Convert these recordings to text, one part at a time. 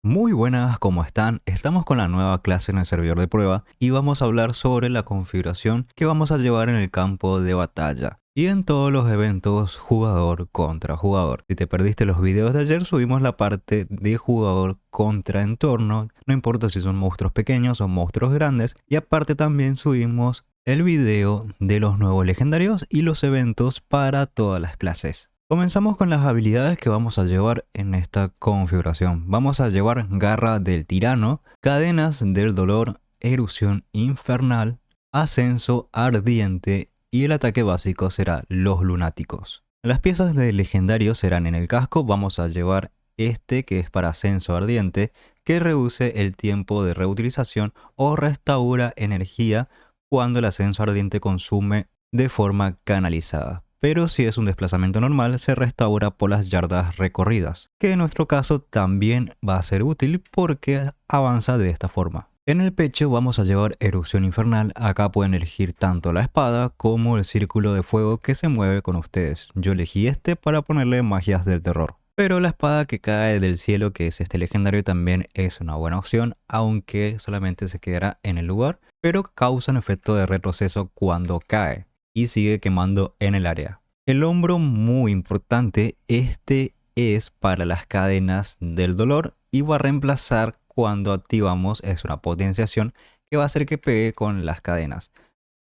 Muy buenas, ¿cómo están? Estamos con la nueva clase en el servidor de prueba y vamos a hablar sobre la configuración que vamos a llevar en el campo de batalla y en todos los eventos jugador contra jugador. Si te perdiste los videos de ayer, subimos la parte de jugador contra entorno, no importa si son monstruos pequeños o monstruos grandes, y aparte también subimos el video de los nuevos legendarios y los eventos para todas las clases. Comenzamos con las habilidades que vamos a llevar en esta configuración. Vamos a llevar Garra del Tirano, Cadenas del Dolor, Erupción Infernal, Ascenso Ardiente y el ataque básico será Los Lunáticos. Las piezas de legendario serán en el casco. Vamos a llevar este que es para Ascenso Ardiente, que reduce el tiempo de reutilización o restaura energía cuando el Ascenso Ardiente consume de forma canalizada. Pero si es un desplazamiento normal, se restaura por las yardas recorridas, que en nuestro caso también va a ser útil porque avanza de esta forma. En el pecho vamos a llevar Erupción Infernal. Acá pueden elegir tanto la espada como el círculo de fuego que se mueve con ustedes. Yo elegí este para ponerle magias del terror. Pero la espada que cae del cielo, que es este legendario, también es una buena opción, aunque solamente se quedará en el lugar, pero causa un efecto de retroceso cuando cae y sigue quemando en el área. El hombro, muy importante, este es para las cadenas del dolor y va a reemplazar cuando activamos, es una potenciación que va a hacer que pegue con las cadenas.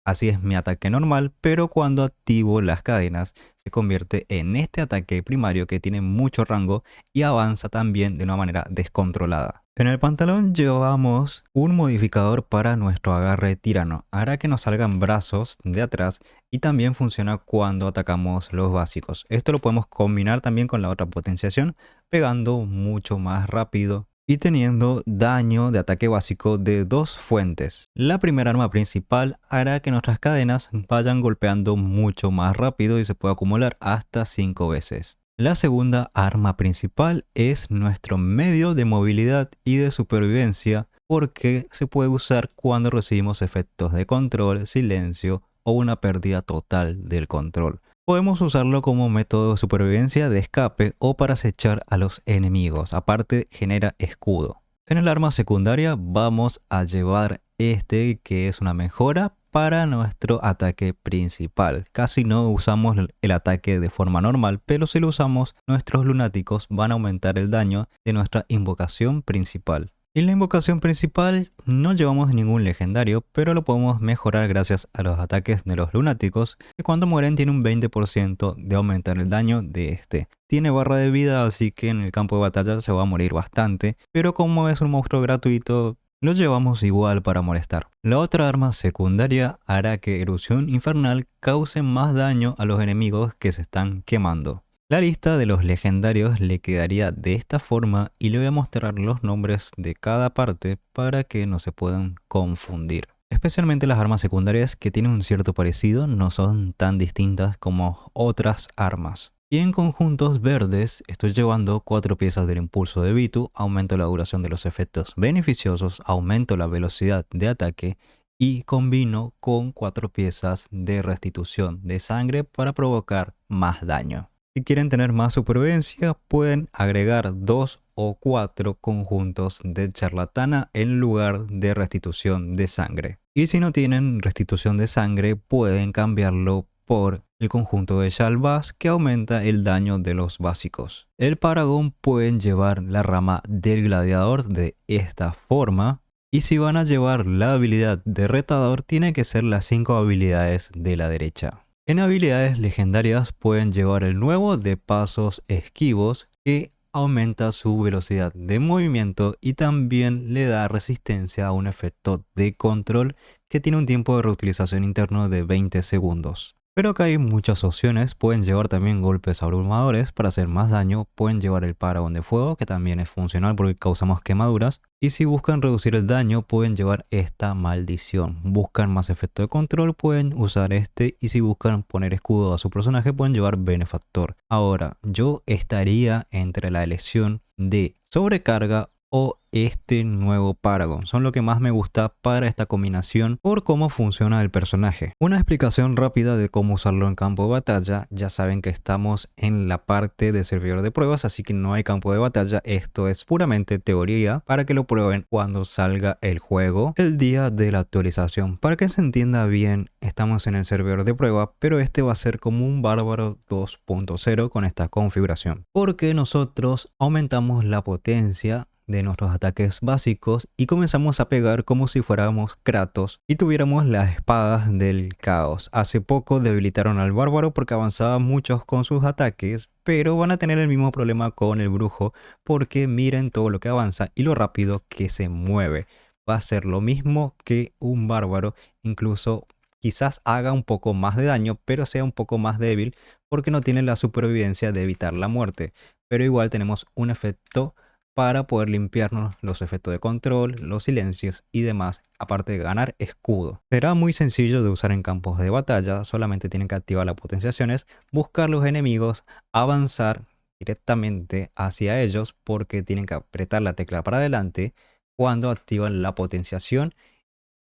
Así es mi ataque normal, pero cuando activo las cadenas se convierte en este ataque primario que tiene mucho rango y avanza también de una manera descontrolada. En el pantalón llevamos un modificador para nuestro agarre tirano. Hará que nos salgan brazos de atrás y también funciona cuando atacamos los básicos. Esto lo podemos combinar también con la otra potenciación, pegando mucho más rápido y teniendo daño de ataque básico de dos fuentes. La primera arma principal hará que nuestras cadenas vayan golpeando mucho más rápido y se puede acumular hasta 5 veces. La segunda arma principal es nuestro medio de movilidad y de supervivencia, porque se puede usar cuando recibimos efectos de control, silencio o una pérdida total del control. Podemos usarlo como método de supervivencia, de escape o para acechar a los enemigos. Aparte, genera escudo. En el arma secundaria vamos a llevar este que es una mejora para nuestro ataque principal. Casi no usamos el ataque de forma normal, pero si lo usamos, nuestros lunáticos van a aumentar el daño de nuestra invocación principal. En la invocación principal no llevamos ningún legendario, pero lo podemos mejorar gracias a los ataques de los lunáticos, que cuando mueren tiene un 20% de aumentar el daño de este. Tiene barra de vida, así que en el campo de batalla se va a morir bastante, pero como es un monstruo gratuito, lo llevamos igual para molestar. La otra arma secundaria hará que Erupción Infernal cause más daño a los enemigos que se están quemando. La lista de los legendarios le quedaría de esta forma y le voy a mostrar los nombres de cada parte para que no se puedan confundir. Especialmente las armas secundarias que tienen un cierto parecido, no son tan distintas como otras armas. Y en conjuntos verdes estoy llevando 4 piezas del impulso de Vitu, aumento la duración de los efectos beneficiosos, aumento la velocidad de ataque y combino con 4 piezas de restitución de sangre para provocar más daño. Si quieren tener más supervivencia, pueden agregar 2 o 4 conjuntos de charlatana en lugar de restitución de sangre. Y si no tienen restitución de sangre, pueden cambiarlo por el conjunto de Shalbaz que aumenta el daño de los básicos. El Paragon pueden llevar la rama del gladiador de esta forma. Y si van a llevar la habilidad de retador, tiene que ser las 5 habilidades de la derecha. En habilidades legendarias pueden llevar el nuevo de pasos esquivos, que aumenta su velocidad de movimiento y también le da resistencia a un efecto de control que tiene un tiempo de reutilización interno de 20 segundos. Pero acá hay muchas opciones. Pueden llevar también golpes abrumadores para hacer más daño. Pueden llevar el Paragon de fuego, que también es funcional porque causamos quemaduras. Y si buscan reducir el daño, pueden llevar esta maldición. Buscan más efecto de control, pueden usar este. Y si buscan poner escudo a su personaje, pueden llevar benefactor. Ahora, yo estaría entre la elección de sobrecarga o este nuevo Paragon. Son lo que más me gusta para esta combinación por cómo funciona el personaje. Una explicación rápida de cómo usarlo en campo de batalla. Ya saben que estamos en la parte de servidor de pruebas, así que no hay campo de batalla. Esto es puramente teoría para que lo prueben cuando salga el juego el día de la actualización. Para que se entienda bien, estamos en el servidor de prueba, pero este va a ser como un bárbaro 2.0 con esta configuración, porque nosotros aumentamos la potencia de nuestros ataques básicos y comenzamos a pegar como si fuéramos Kratos y tuviéramos las espadas del caos. Hace poco debilitaron al bárbaro porque avanzaba mucho con sus ataques, pero van a tener el mismo problema con el brujo porque miren todo lo que avanza y lo rápido que se mueve. Va a ser lo mismo que un bárbaro, incluso quizás haga un poco más de daño, pero sea un poco más débil porque no tiene la supervivencia de evitar la muerte. Pero igual tenemos un efecto para poder limpiarnos los efectos de control, los silencios y demás, aparte de ganar escudo. Será muy sencillo de usar en campos de batalla, solamente tienen que activar las potenciaciones, buscar los enemigos, avanzar directamente hacia ellos porque tienen que apretar la tecla para adelante cuando activan la potenciación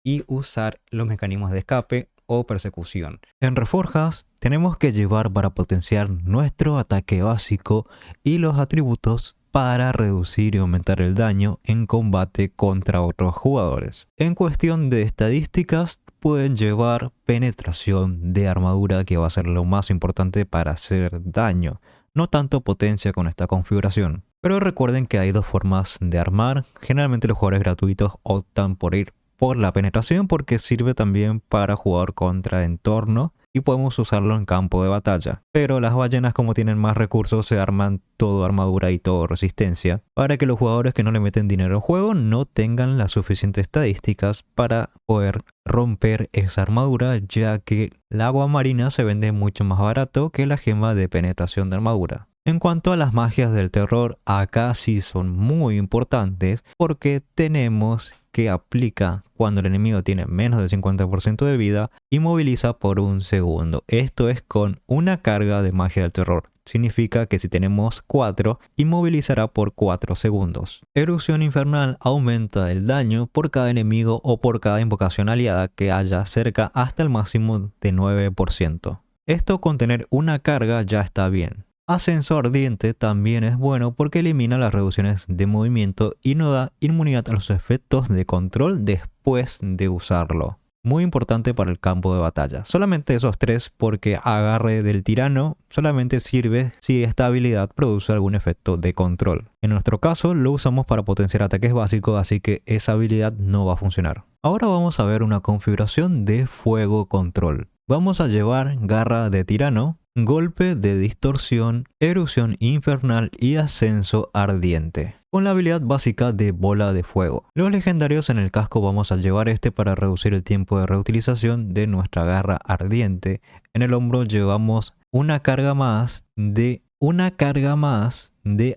y usar los mecanismos de escape o persecución. En Reforjas tenemos que llevar para potenciar nuestro ataque básico y los atributos para reducir y aumentar el daño en combate contra otros jugadores. En cuestión de estadísticas, pueden llevar penetración de armadura, que va a ser lo más importante para hacer daño, no tanto potencia con esta configuración. Pero recuerden que hay dos formas de armar. Generalmente los jugadores gratuitos optan por ir por la penetración porque sirve también para jugar contra entorno y podemos usarlo en campo de batalla. Pero las ballenas, como tienen más recursos, se arman todo armadura y todo resistencia para que los jugadores que no le meten dinero al juego no tengan las suficientes estadísticas para poder romper esa armadura, ya que la agua marina se vende mucho más barato que la gema de penetración de armadura. En cuanto a las magias del terror, acá sí son muy importantes porque tenemos que aplica cuando el enemigo tiene menos del 50% de vida y moviliza por un segundo. Esto es con una carga de magia del terror. Significa que si tenemos 4, inmovilizará por 4 segundos. Erupción infernal aumenta el daño por cada enemigo o por cada invocación aliada que haya cerca hasta el máximo de 9%. Esto con tener una carga ya está bien. Ascenso ardiente también es bueno porque elimina las reducciones de movimiento y no da inmunidad a los efectos de control después de usarlo. Muy importante para el campo de batalla. Solamente esos tres, porque agarre del tirano solamente sirve si esta habilidad produce algún efecto de control. En nuestro caso lo usamos para potenciar ataques básicos, así que esa habilidad no va a funcionar. Ahora vamos a ver una configuración de fuego control. Vamos a llevar garra de tirano, golpe de distorsión, erupción infernal y ascenso ardiente, con la habilidad básica de bola de fuego. Los legendarios en el casco vamos a llevar este para reducir el tiempo de reutilización de nuestra garra ardiente. En el hombro llevamos una carga más de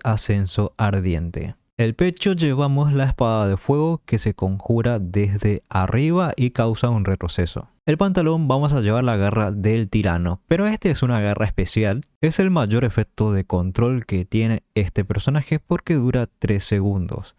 ascenso ardiente. El pecho llevamos la espada de fuego que se conjura desde arriba y causa un retroceso. El pantalón vamos a llevar la garra del tirano, pero este es una garra especial. Es el mayor efecto de control que tiene este personaje porque dura 3 segundos.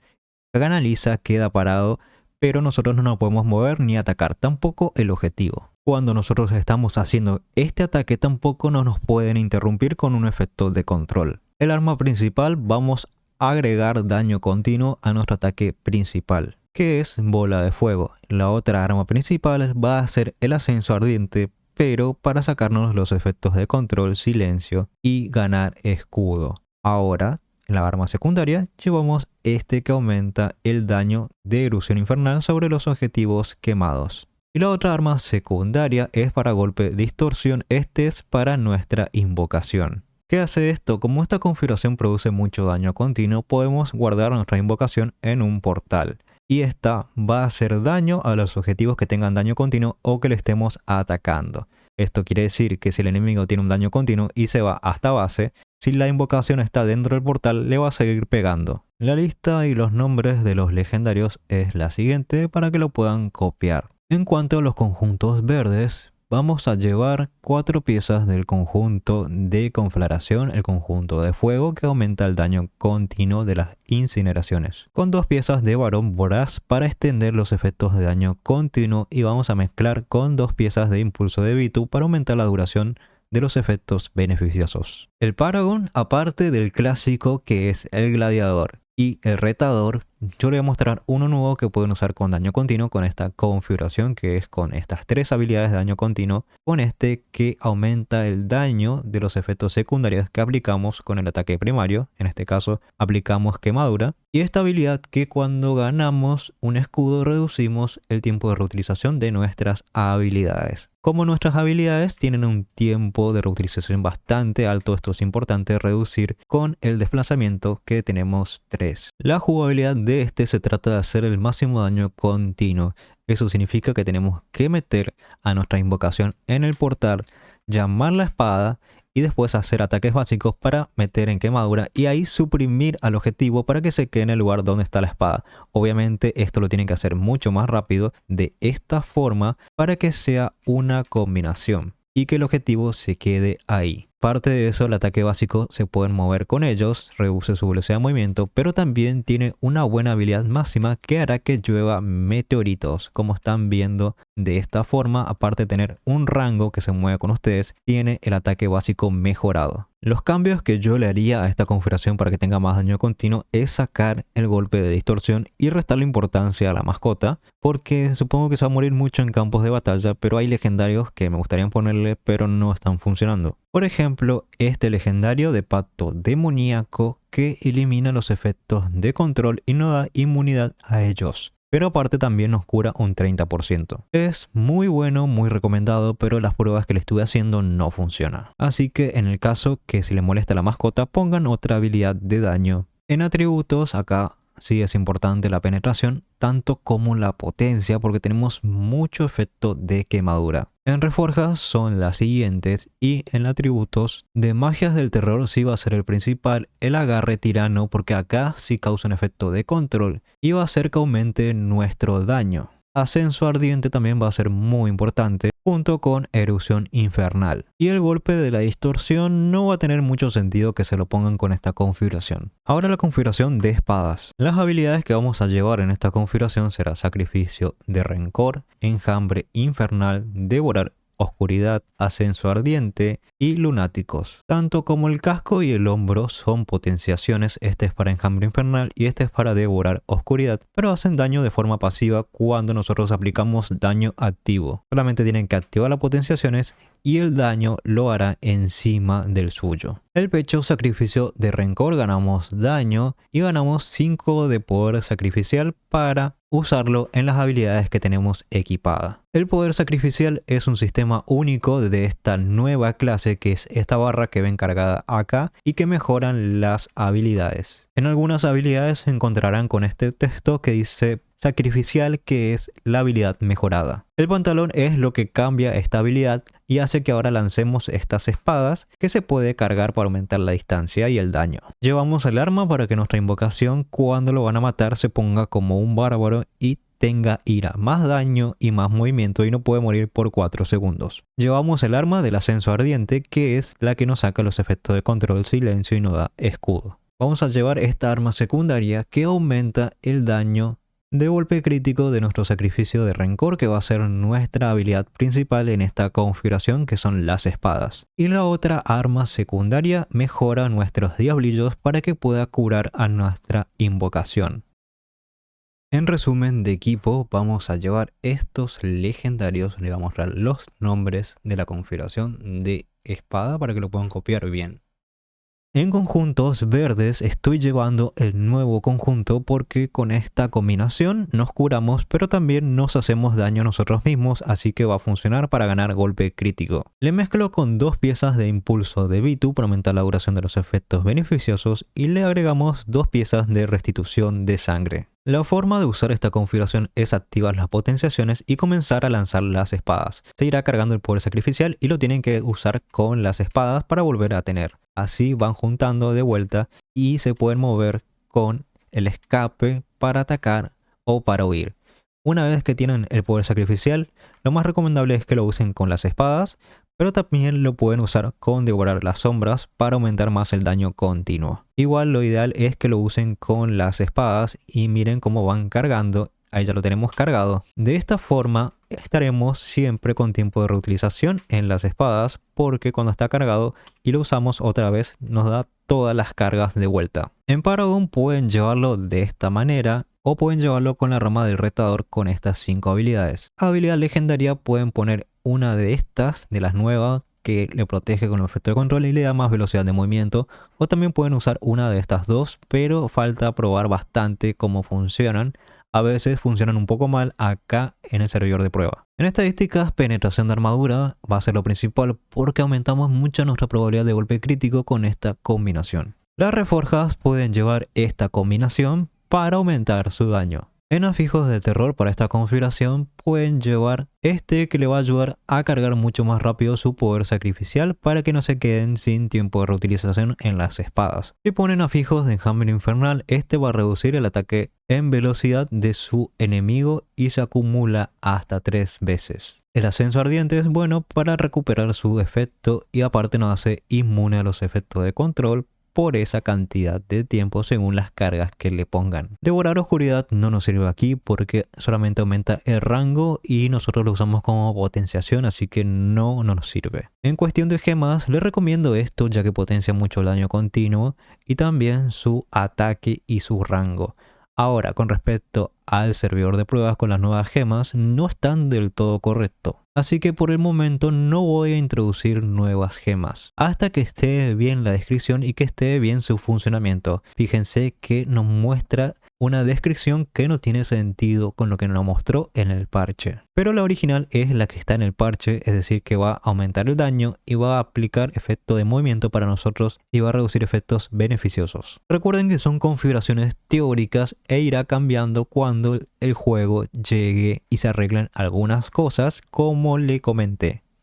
Canaliza, queda parado, pero nosotros no nos podemos mover ni atacar, tampoco el objetivo. Cuando nosotros estamos haciendo este ataque tampoco nos pueden interrumpir con un efecto de control. El arma principal vamos a agregar daño continuo a nuestro ataque principal, que es bola de fuego. La otra arma principal va a ser el ascenso ardiente, pero para sacarnos los efectos de control, silencio y ganar escudo. Ahora, en la arma secundaria, llevamos este que aumenta el daño de erupción infernal sobre los objetivos quemados. Y la otra arma secundaria es para golpe distorsión. Este es para nuestra invocación. ¿Qué hace esto? Como esta configuración produce mucho daño continuo, podemos guardar nuestra invocación en un portal. Y esta va a hacer daño a los objetivos que tengan daño continuo o que le estemos atacando. Esto quiere decir que si el enemigo tiene un daño continuo y se va hasta base, si la invocación está dentro del portal, le va a seguir pegando. La lista y los nombres de los legendarios es la siguiente para que lo puedan copiar. En cuanto a los conjuntos verdes, vamos a llevar 4 piezas del conjunto de conflagración, el conjunto de fuego que aumenta el daño continuo de las incineraciones, con 2 piezas de varón voraz para extender los efectos de daño continuo, y vamos a mezclar con 2 piezas de impulso de Vitu para aumentar la duración de los efectos beneficiosos. El Paragon, aparte del clásico que es el gladiador y el retador, yo le voy a mostrar uno nuevo que pueden usar con daño continuo con esta configuración, que es con estas 3 habilidades de daño continuo, con este que aumenta el daño de los efectos secundarios que aplicamos con el ataque primario. En este caso aplicamos quemadura, y esta habilidad que cuando ganamos un escudo reducimos el tiempo de reutilización de nuestras habilidades. Como nuestras habilidades tienen un tiempo de reutilización bastante alto, esto es importante reducir con el desplazamiento, que tenemos 3. La jugabilidad de este se trata de hacer el máximo daño continuo. Eso significa que tenemos que meter a nuestra invocación en el portal, llamar la espada y después hacer ataques básicos para meter en quemadura y ahí suprimir al objetivo para que se quede en el lugar donde está la espada. Obviamente esto lo tienen que hacer mucho más rápido de esta forma para que sea una combinación y que el objetivo se quede ahí. Parte de eso, el ataque básico se pueden mover con ellos, reduce su velocidad de movimiento, pero también tiene una buena habilidad máxima que hará que llueva meteoritos. Como están viendo de esta forma, aparte de tener un rango que se mueve con ustedes, tiene el ataque básico mejorado. Los cambios que yo le haría a esta configuración para que tenga más daño continuo es sacar el golpe de distorsión y restarle importancia a la mascota, porque supongo que se va a morir mucho en campos de batalla, pero hay legendarios que me gustaría ponerle pero no están funcionando. Por ejemplo, este legendario de pacto demoníaco que elimina los efectos de control y no da inmunidad a ellos, pero aparte también nos cura un 30%. Es muy bueno, muy recomendado, pero las pruebas que le estuve haciendo no funcionan. Así que en el caso que si le molesta a la mascota, pongan otra habilidad de daño. En atributos, acá sí es importante la penetración, tanto como la potencia, porque tenemos mucho efecto de quemadura. En reforjas son las siguientes, y en atributos de magias del terror sí va a ser el principal, el agarre tirano, porque acá sí causa un efecto de control y va a hacer que aumente nuestro daño. Ascenso ardiente también va a ser muy importante, junto con erupción infernal. Y el golpe de la distorsión no va a tener mucho sentido que se lo pongan con esta configuración. Ahora la configuración de espadas. Las habilidades que vamos a llevar en esta configuración será sacrificio de rencor, enjambre infernal, devorar oscuridad, ascenso ardiente y lunáticos. Tanto como el casco y el hombro son potenciaciones, este es para enjambre infernal y este es para devorar oscuridad, pero hacen daño de forma pasiva cuando nosotros aplicamos daño activo. Solamente tienen que activar las potenciaciones y el daño lo hará encima del suyo. El pecho, sacrificio de rencor, ganamos daño y ganamos 5 de poder sacrificial para usarlo en las habilidades que tenemos equipadas. El poder sacrificial es un sistema único de esta nueva clase, que es esta barra que ven cargada acá y que mejoran las habilidades. En algunas habilidades se encontrarán con este texto que dice sacrificial, que es la habilidad mejorada. El pantalón es lo que cambia esta habilidad y hace que ahora lancemos estas espadas que se puede cargar para aumentar la distancia y el daño. Llevamos el arma para que nuestra invocación cuando lo van a matar se ponga como un bárbaro y tenga ira, más daño y más movimiento y no puede morir por 4 segundos. Llevamos el arma del ascenso ardiente, que es la que nos saca los efectos de control, silencio y no da escudo. Vamos a llevar esta arma secundaria que aumenta el daño de golpe crítico de nuestro sacrificio de rencor, que va a ser nuestra habilidad principal en esta configuración, que son las espadas. Y la otra arma secundaria mejora nuestros diablillos para que pueda curar a nuestra invocación. En resumen de equipo, vamos a llevar estos legendarios, le vamos a mostrar los nombres de la configuración de espada para que lo puedan copiar bien. En conjuntos verdes estoy llevando el nuevo conjunto porque con esta combinación nos curamos, pero también nos hacemos daño a nosotros mismos, así que va a funcionar para ganar golpe crítico. Le mezclo con 2 piezas de impulso de Vitu para aumentar la duración de los efectos beneficiosos y le agregamos 2 piezas de restitución de sangre. La forma de usar esta configuración es activar las potenciaciones y comenzar a lanzar las espadas. Se irá cargando el poder sacrificial y lo tienen que usar con las espadas para volver a tener. Así van juntando de vuelta y se pueden mover con el escape para atacar o para huir. Una vez que tienen el poder sacrificial, lo más recomendable es que lo usen con las espadas, pero también lo pueden usar con devorar las sombras para aumentar más el daño continuo. Igual lo ideal es que lo usen con las espadas y miren cómo van cargando. Ahí ya lo tenemos cargado. De esta forma estaremos siempre con tiempo de reutilización en las espadas, porque cuando está cargado y lo usamos otra vez nos da todas las cargas de vuelta. En Paragon pueden llevarlo de esta manera o pueden llevarlo con la rama del retador con estas 5 habilidades. Habilidad legendaria pueden poner una de estas, de las nuevas, que le protege con el efecto de control y le da más velocidad de movimiento, o también pueden usar una de estas dos, pero falta probar bastante cómo funcionan. A veces funcionan un poco mal acá en el servidor de prueba. En estadísticas, penetración de armadura va a ser lo principal porque aumentamos mucho nuestra probabilidad de golpe crítico con esta combinación. Las reforjas pueden llevar esta combinación para aumentar su daño. En afijos de terror para esta configuración pueden llevar este que le va a ayudar a cargar mucho más rápido su poder sacrificial para que no se queden sin tiempo de reutilización en las espadas. Si ponen afijos de enjambre infernal, este va a reducir el ataque en velocidad de su enemigo y se acumula hasta 3 veces. El ascenso ardiente es bueno para recuperar su efecto y aparte nos hace inmune a los efectos de control por esa cantidad de tiempo según las cargas que le pongan. Devorar oscuridad no nos sirve aquí porque solamente aumenta el rango y nosotros lo usamos como potenciación, así que no nos sirve. En cuestión de gemas, les recomiendo esto ya que potencia mucho el daño continuo y también su ataque y su rango. Ahora, con respecto al servidor de pruebas con las nuevas gemas, no están del todo correctos. Así que por el momento no voy a introducir nuevas gemas hasta que esté bien la descripción y que esté bien su funcionamiento. Fíjense que nos muestra una descripción que no tiene sentido con lo que nos mostró en el parche. Pero la original es la que está en el parche, es decir que va a aumentar el daño y va a aplicar efecto de movimiento para nosotros y va a reducir efectos beneficiosos. Recuerden que son configuraciones teóricas e irá cambiando cuando el juego llegue y se arreglen algunas cosas como le comenté.